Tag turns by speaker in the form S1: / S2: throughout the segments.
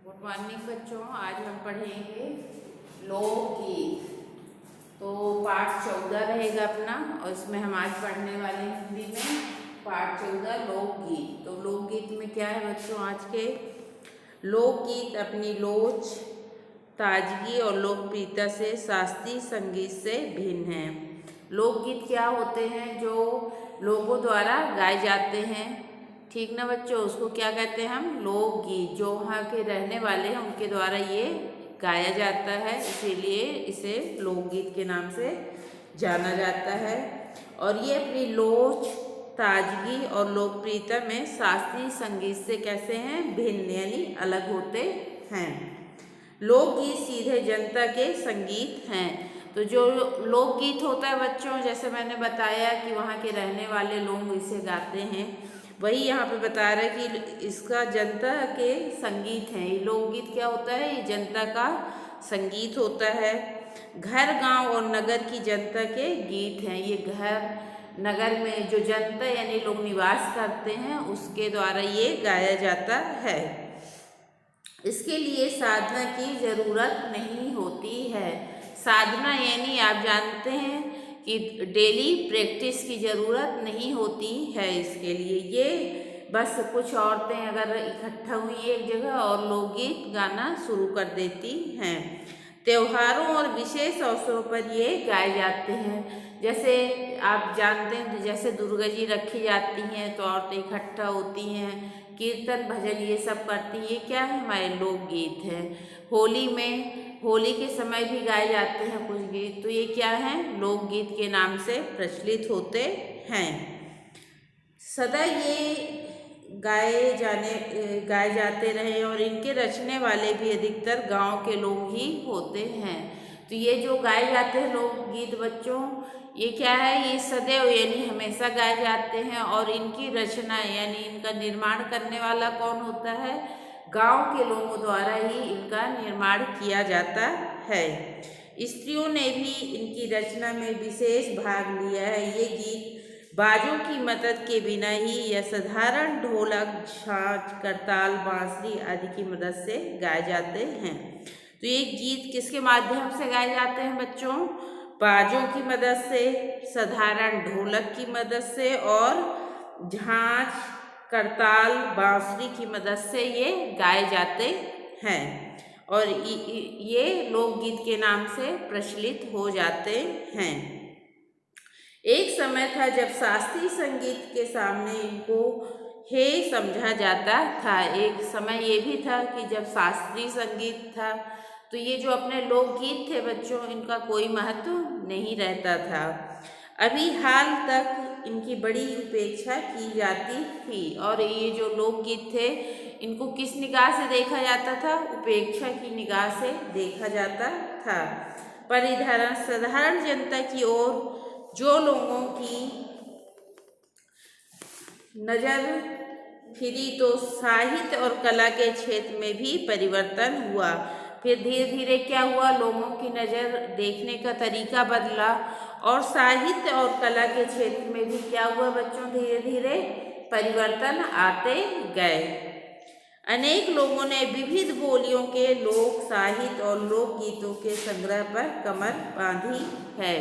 S1: Good morning बच्चों। आज हम पढ़ेंगे लोकगीत। तो पाठ 14 रहेगा अपना, और इसमें हम आज पढ़ने वाले हैं हिंदी में पाठ 14 लोकगीत। तो लोकगीत में क्या है बच्चों? आज के लोकगीत अपनी लोच, ताजगी और लोकप्रियता से शास्त्रीय संगीत से भिन्न हैं। लोकगीत क्या होते हैं? जो लोगों द्वारा गाए जाते हैं, ठीक ना बच्चों? उसको क्या कहते हैं हम? लोकगीत। जो वहाँ के रहने वाले हैं उनके द्वारा ये गाया जाता है, इसीलिए इसे लोकगीत के नाम से जाना जाता है। और ये अपनी लोच, ताजगी और लोकप्रियता में शास्त्रीय संगीत से कैसे हैं? भिन्न, यानी अलग होते हैं। लोकगीत सीधे जनता के संगीत हैं। तो जो लोकगीत होता है बच्चों, जैसे मैंने बताया कि वहाँ के रहने वाले लोग इसे गाते हैं, वही यहाँ पे बता रहा है कि इसका जनता के संगीत हैं। ये लोकगीत क्या होता है? ये जनता का संगीत होता है। घर, गांव और नगर की जनता के गीत हैं। ये घर, नगर में जो जनता यानी लोग निवास करते हैं उसके द्वारा ये गाया जाता है। इसके लिए साधना की जरूरत नहीं होती है। साधना यानी आप जानते हैं कि डेली प्रैक्टिस की ज़रूरत नहीं होती है इसके लिए। ये बस कुछ औरतें अगर इकट्ठा हुई एक जगह और लोकगीत गाना शुरू कर देती हैं। त्योहारों और विशेष अवसरों पर ये गाए जाते हैं। जैसे आप जानते हैं, जैसे दुर्गा जी रखी जाती हैं तो औरतें इकट्ठा होती हैं, कीर्तन भजन ये सब करती हैं। ये क्या है? हमारे लोकगीत हैं। होली में, होली के समय भी गाए जाते हैं कुछ गीत, तो ये क्या है? लोकगीत के नाम से प्रचलित होते हैं। सदा ये गाए जाते रहे और इनके रचने वाले भी अधिकतर गांव के लोग ही होते हैं। तो ये जो गाए जाते हैं लोकगीत बच्चों, ये क्या है? ये सदैव यानी हमेशा गाए जाते हैं, और इनकी रचना यानी इनका निर्माण करने वाला कौन होता है? गांव के लोगों द्वारा ही इनका निर्माण किया जाता है। स्त्रियों ने भी इनकी रचना में विशेष भाग लिया है। ये गीत बाजों की मदद के बिना ही या साधारण ढोलक, छाछ, करताल, बांसुरी आदि की मदद से गाए जाते हैं। तो ये गीत किसके माध्यम से गाए जाते हैं बच्चों? बाजों की मदद से, साधारण ढोलक की मदद से और झांझ, करताल, बांसुरी की मदद से ये गाए जाते हैं, और ये लोकगीत के नाम से प्रचलित हो जाते हैं। एक समय था जब शास्त्रीय संगीत के सामने इनको हे समझा जाता था। एक समय ये भी था कि जब शास्त्रीय संगीत था तो ये जो अपने लोकगीत थे बच्चों, इनका कोई महत्व नहीं रहता था। अभी हाल तक इनकी बड़ी उपेक्षा की जाती थी। और ये जो लोकगीत थे इनको किस निगाह से देखा जाता था? उपेक्षा की निगाह से देखा जाता था। पर इधर साधारण जनता की ओर जो लोगों की नज़र फिरी तो साहित्य और कला के क्षेत्र में भी परिवर्तन हुआ। फिर धीरे धीरे क्या हुआ? लोगों की नज़र देखने का तरीका बदला, और साहित्य और कला के क्षेत्र में भी क्या हुआ बच्चों? धीरे धीरे परिवर्तन आते गए। अनेक लोगों ने विविध बोलियों के लोक साहित्य और लोकगीतों के संग्रह पर कमर बांधी है।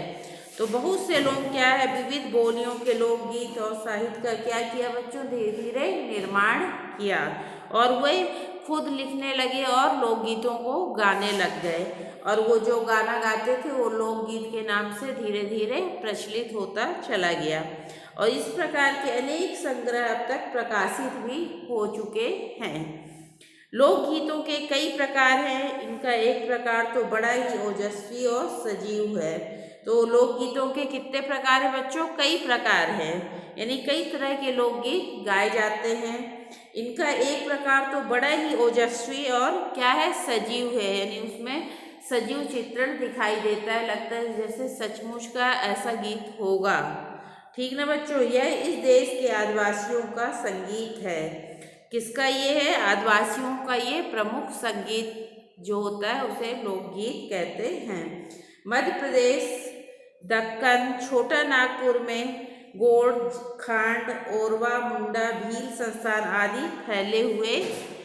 S1: तो बहुत से लोग क्या है? विविध बोलियों के लोकगीत और साहित्य का क्या किया बच्चों? धीरे धीरे निर्माण किया, और वे खुद लिखने लगे और लोकगीतों को गाने लग गए। और वो जो गाना गाते थे वो लोकगीत के नाम से धीरे धीरे प्रचलित होता चला गया। और इस प्रकार के अनेक संग्रह अब तक प्रकाशित भी हो चुके हैं। लोकगीतों के कई प्रकार हैं। इनका एक प्रकार तो बड़ा ही ओजस्वी और सजीव है। तो लोकगीतों के कितने प्रकार हैं बच्चों? कई प्रकार हैं, यानी कई तरह के लोकगीत गाए जाते हैं। इनका एक प्रकार तो बड़ा ही ओजस्वी और क्या है? सजीव है, यानी उसमें सजीव चित्रण दिखाई देता है, लगता है जैसे सचमुच का ऐसा गीत होगा, ठीक ना बच्चों? यह इस देश के आदिवासियों का संगीत है। किसका ये है? आदिवासियों का ये प्रमुख संगीत जो होता है उसे लोकगीत कहते हैं। मध्य प्रदेश, दक्कन, छोटा नागपुर में गोंड, खांड, ओरवा, मुंडा, भील संस्थान आदि फैले हुए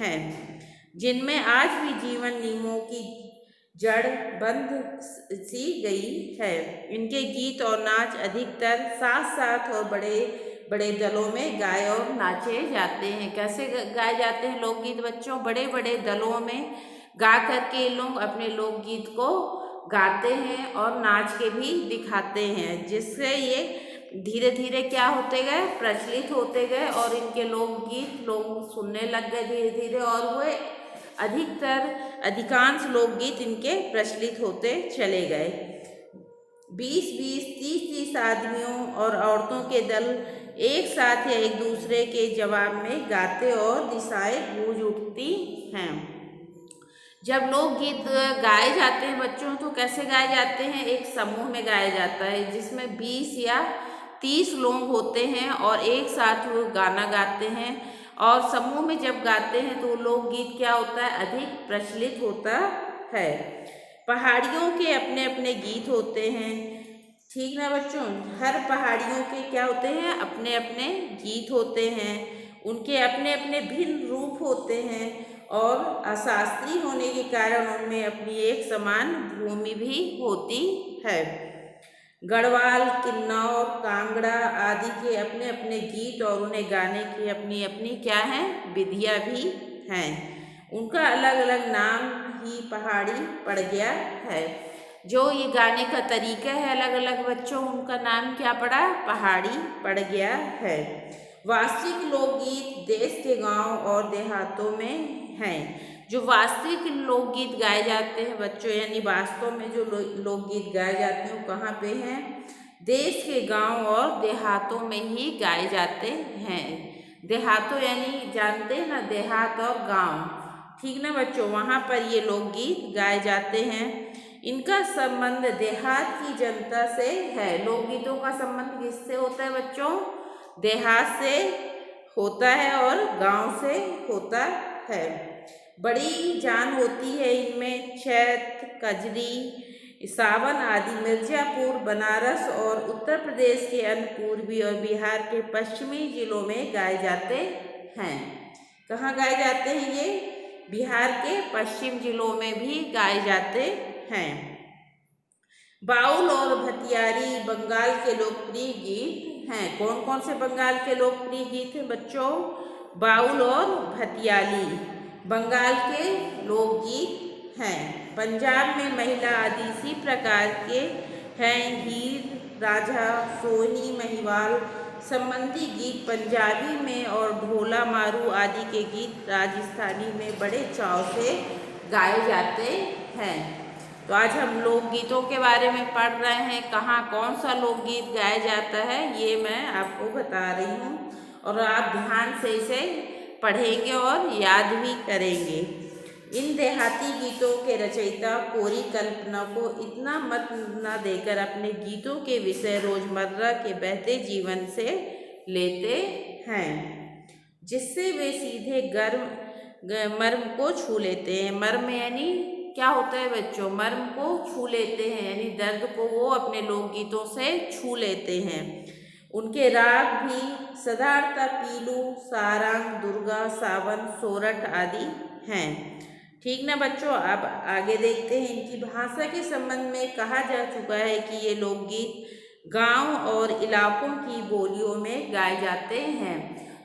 S1: हैं। जिनमें आज भी जीवन नियमों की जड़ बंध सी गई है। इनके गीत और नाच अधिकतर साथ साथ और बड़े बड़े दलों में गाए और नाचे जाते हैं। कैसे गाए जाते हैं लोकगीत बच्चों? बड़े बड़े दलों में गा करके लोग अपने लोकगीत को गाते हैं और नाच के भी दिखाते हैं, जिससे ये धीरे धीरे क्या होते गए, प्रचलित होते गए और इनके लोकगीत लोग सुनने लग गए धीरे धीरे, और वे अधिकांश लोकगीत इनके प्रचलित होते चले गए। 20-20, 30-30 आदमियों और औरतों के दल एक साथ या एक दूसरे के जवाब में गाते और दिशाएं गूंज उठती हैं। जब लोकगीत गाए जाते हैं बच्चों तो कैसे गाए जाते हैं? एक समूह में गाया जाता है जिसमें 20 या 30 लोग होते हैं और एक साथ वो गाना गाते हैं, और समूह में जब गाते हैं तो लोकगीत क्या होता है, अधिक प्रचलित होता है। पहाड़ियों के अपने अपने गीत होते हैं, ठीक ना बच्चों? हर पहाड़ियों के क्या होते हैं, अपने अपने गीत होते हैं, उनके अपने अपने भिन्न रूप होते हैं और अशास्त्रीय होने के कारण उनमें अपनी एक समान भूमि भी होती है। गढ़वाल, किन्नौर, कांगड़ा आदि के अपने अपने गीत और उन्हें गाने की अपनी अपनी क्या है, विधियाँ भी हैं। उनका अलग अलग नाम ही पहाड़ी पड़ गया है। जो ये गाने का तरीका है अलग अलग बच्चों, उनका नाम क्या पड़ा, पहाड़ी पड़ गया है। वास्तविक लोकगीत देश के गांव और देहातों में हैं। जो वास्तविक लोकगीत गाए जाते हैं बच्चों, यानी वास्तव में जो लोकगीत गाए जाते हैं वो कहाँ पे हैं, देश के गांव और देहातों में ही गाए जाते हैं। देहातों यानी जानते हैं ना, देहात और गांव, ठीक ना बच्चों? वहाँ पर ये लोकगीत गाए जाते हैं। इनका संबंध देहात की जनता से है। लोकगीतों का संबंध किससे होता है बच्चों? देहात से होता है और गांव से होता है। बड़ी जान होती है इनमें। चैत, कजरी, सावन आदि मिर्जापुर, बनारस और उत्तर प्रदेश के अन्य पूर्वी और बिहार के पश्चिमी जिलों में गाए जाते हैं। कहाँ गाए जाते हैं ये? बिहार के पश्चिम जिलों में भी गाए जाते हैं। बाउल और भटियारी बंगाल के लोकप्रिय गीत हैं। कौन कौन से बंगाल के लोकप्रिय गीत हैं बच्चों? बाउल और भटियाली बंगाल के लोकगीत हैं। पंजाब में महिला आदि इसी प्रकार के हैं। हीर राझा, सोहनी, महिवाल संबंधी गीत पंजाबी में और ढोला मारू आदि के गीत राजस्थानी में बड़े चाव से गाए जाते हैं। तो आज हम लोकगीतों के बारे में पढ़ रहे हैं। कहाँ कौन सा लोकगीत गाया जाता है ये मैं आपको बता रही हूँ, और आप ध्यान से इसे पढ़ेंगे और याद भी करेंगे। इन देहाती गीतों के रचयिता कोरी कल्पना को इतना मत न देकर अपने गीतों के विषय रोजमर्रा के बहते जीवन से लेते हैं, जिससे वे सीधे मर्म को छू लेते हैं। मर्म यानी क्या होता है बच्चों? मर्म को छू लेते हैं, यानी दर्द को वो अपने लोकगीतों से छू लेते हैं। उनके राग भी सदारता, पीलू, सारंग, दुर्गा, सावन, सोरठ आदि हैं। ठीक ना बच्चों? अब आगे देखते हैं। इनकी भाषा के संबंध में कहा जा चुका है कि ये लोकगीत गांव और इलाकों की बोलियों में गाए जाते हैं।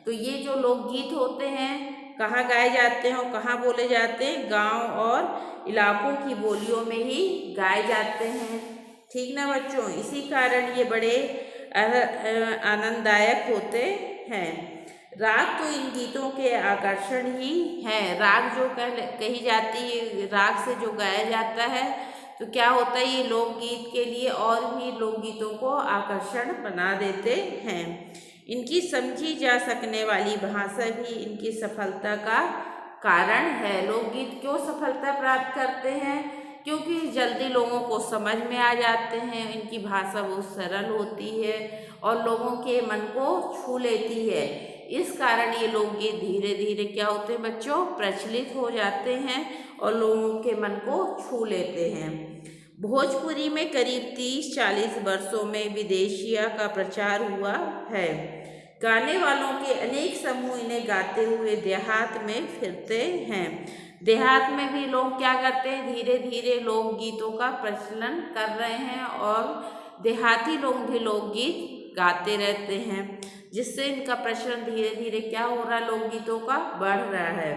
S1: तो ये जो लोकगीत होते हैं कहाँ गाए जाते हैं और कहाँ बोले जाते हैं? गांव और इलाकों की बोलियों में ही गाए जाते हैं। ठीक ना बच्चों? इसी कारण ये बड़े आनंददायक होते हैं। राग तो इन गीतों के आकर्षण ही हैं। राग जो कही जाती है, राग से जो गाया जाता है तो क्या होता है, ये लोकगीत के लिए और भी लोकगीतों को आकर्षण बना देते हैं। इनकी समझी जा सकने वाली भाषा भी इनकी सफलता का कारण है। लोकगीत क्यों सफलता प्राप्त करते हैं? क्योंकि जल्दी लोगों को समझ में आ जाते हैं। इनकी भाषा बहुत सरल होती है और लोगों के मन को छू लेती है। इस कारण ये लोकगीत धीरे धीरे क्या होते हैं बच्चों, प्रचलित हो जाते हैं और लोगों के मन को छू लेते हैं। भोजपुरी में करीब 30-40 वर्षों में विदेशिया का प्रचार हुआ है। गाने वालों के अनेक समूह इन्हें गाते हुए देहात में फिरते हैं। देहात में भी लोग क्या करते हैं, धीरे धीरे लोकगीतों का प्रचलन कर रहे हैं और देहाती लोग भी लोकगीत गाते रहते हैं, जिससे इनका प्रचलन धीरे धीरे क्या हो रहा है, लोकगीतों का बढ़ रहा है।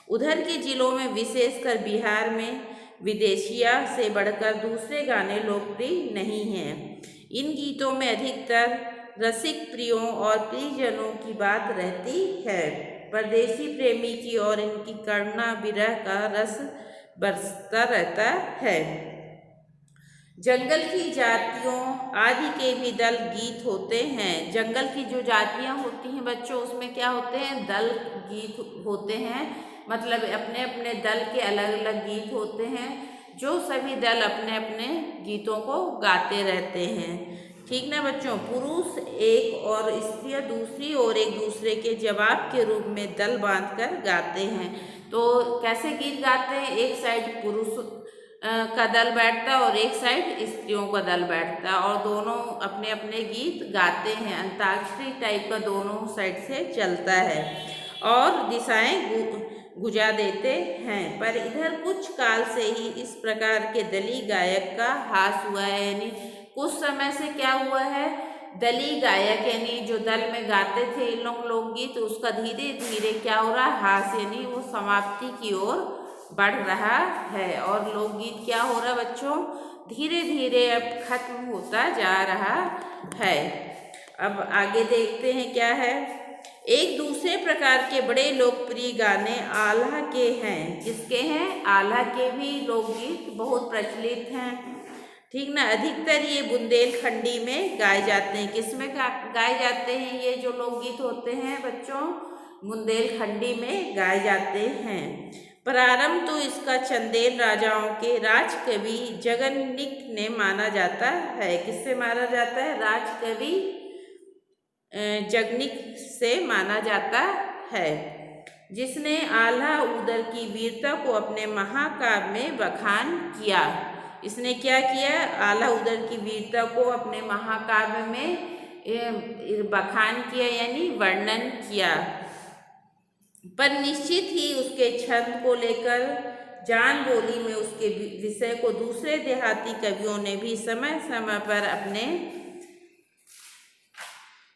S1: उधर के जिलों में विशेषकर बिहार में विदेशिया से बढ़कर दूसरे गाने लोकप्रिय नहीं हैं। इन गीतों में अधिकतर रसिक प्रियों और प्रियजनों की बात रहती है। परदेसी प्रेमी की और इनकी करुणा विरह का रस बरसता रहता है। जंगल की जातियों आदि के भी दल गीत होते हैं। जंगल की जो जातियां होती हैं बच्चों, उसमें क्या होते हैं, दल गीत होते हैं, मतलब अपने अपने दल के अलग अलग गीत होते हैं, जो सभी दल अपने अपने गीतों को गाते रहते हैं। ठीक ना बच्चों, पुरुष एक और स्त्रियां दूसरी और एक दूसरे के जवाब के रूप में दल बांधकर गाते हैं। तो कैसे गीत गाते हैं, एक साइड पुरुष का दल बैठता है और एक साइड स्त्रियों का दल बैठता है और दोनों अपने अपने गीत गाते हैं। अंताक्षरी टाइप का दोनों साइड से चलता है और दिशाएं गुजा देते हैं। पर इधर कुछ काल से ही इस प्रकार के दली गायक का ह्रास हुआ है, यानी कुछ समय से क्या हुआ है, दली गायक यानी जो दल में गाते थे इन लोग लोकगीत, उसका धीरे धीरे क्या हो रहा है, ह्रास यानी वो समाप्ति की ओर बढ़ रहा है और लोकगीत क्या हो रहा है बच्चों, धीरे धीरे अब खत्म होता जा रहा है। अब आगे देखते हैं क्या है। एक दूसरे प्रकार के बड़े लोकप्रिय गाने आल्हा के हैं। किसके हैं, आल्हा के भी लोकगीत बहुत प्रचलित हैं। ठीक ना, अधिकतर ये बुंदेलखंडी में गाए जाते हैं। किस में गाए जाते हैं ये जो लोकगीत होते हैं बच्चों, बुंदेलखंडी में गाए जाते हैं। प्रारंभ तो इसका चंदेल राजाओं के राजकवि जगन्निक ने माना जाता है। किससे माना जाता है, राजकवि जगन्निक से माना जाता है, जिसने आल्हा उदर की वीरता को अपने महाकाव्य में बखान किया। इसने क्या किया, आल्हा उदर की वीरता को अपने महाकाव्य में बखान किया यानी वर्णन किया। पर निश्चित ही उसके छंद को लेकर जान बोली में उसके विषय को दूसरे देहाती कवियों ने भी समय समय पर अपने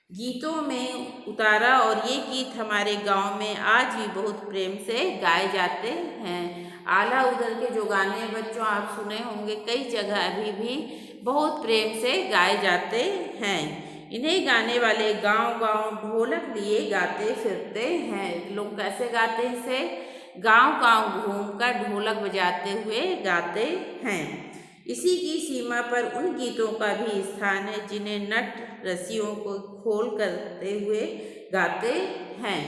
S1: गीतों में उतारा और ये गीत हमारे गांव में आज भी बहुत प्रेम से गाए जाते हैं। आल्हा उदर के जो गाने बच्चों आप सुने होंगे, कई जगह अभी भी बहुत प्रेम से गाए जाते हैं। इन्हें गाने वाले गांव गांव ढोलक लिए गाते फिरते हैं। लोग कैसे गाते हैं इसे, गांव गांव घूमकर ढोलक बजाते हुए गाते हैं। इसी की सीमा पर उन गीतों का भी स्थान है जिन्हें नट रसियों को खोल करते हुए गाते हैं।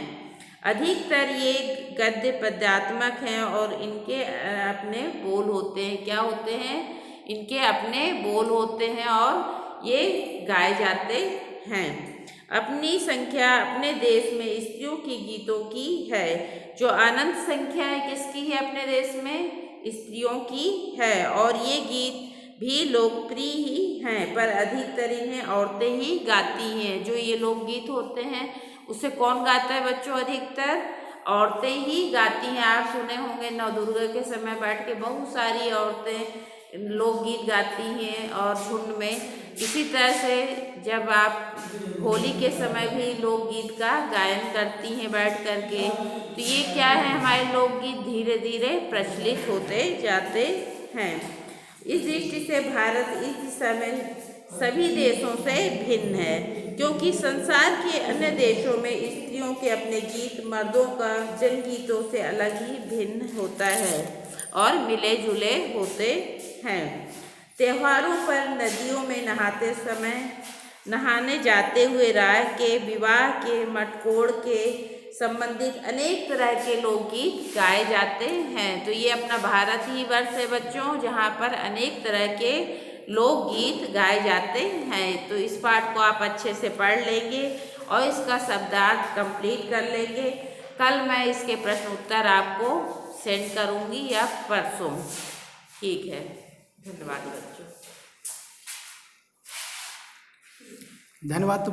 S1: अधिकतर ये गद्य पद्यात्मक हैं और इनके अपने बोल होते हैं। क्या होते हैं, इनके अपने बोल होते हैं और ये गाए जाते हैं। अपनी संख्या अपने देश में स्त्रियों की गीतों की है। जो अनंत संख्या है किसकी है, अपने देश में स्त्रियों की है और ये गीत भी लोकप्रिय ही हैं, पर अधिकतर इन्हें औरतें ही गाती हैं। जो ये लोकगीत होते हैं उसे कौन गाता है बच्चों, अधिकतर औरतें ही गाती हैं। आप सुने होंगे नवदुर्गा के समय बैठ के बहुत सारी औरतें लोकगीत गाती हैं और झुंड में। इसी तरह से जब आप होली के समय भी लोकगीत का गायन करती हैं बैठ कर के, तो ये क्या है, हमारे लोकगीत धीरे धीरे प्रचलित होते जाते हैं। इस दृष्टि से भारत इस दिशा में सभी देशों से भिन्न है, क्योंकि संसार के अन्य देशों में स्त्रियों के अपने गीत मर्दों का जनगीतों से अलग ही भिन्न होता है और मिले जुले होते हैं। त्योहारों पर नदियों में नहाते समय नहाने जाते हुए राय के, विवाह के, मटकोड़ के संबंधित अनेक तरह के लोकगीत गाए जाते हैं। तो ये अपना भारत ही वर्ष है बच्चों, जहाँ पर अनेक तरह के लोकगीत गाए जाते हैं। तो इस पाठ को आप अच्छे से पढ़ लेंगे और इसका शब्दार्थ कंप्लीट कर लेंगे। कल मैं इसके प्रश्न उत्तर आपको सेंड करूँगी या परसों। ठीक है, धन्यवाद बच्चों।
S2: धन्यवाद।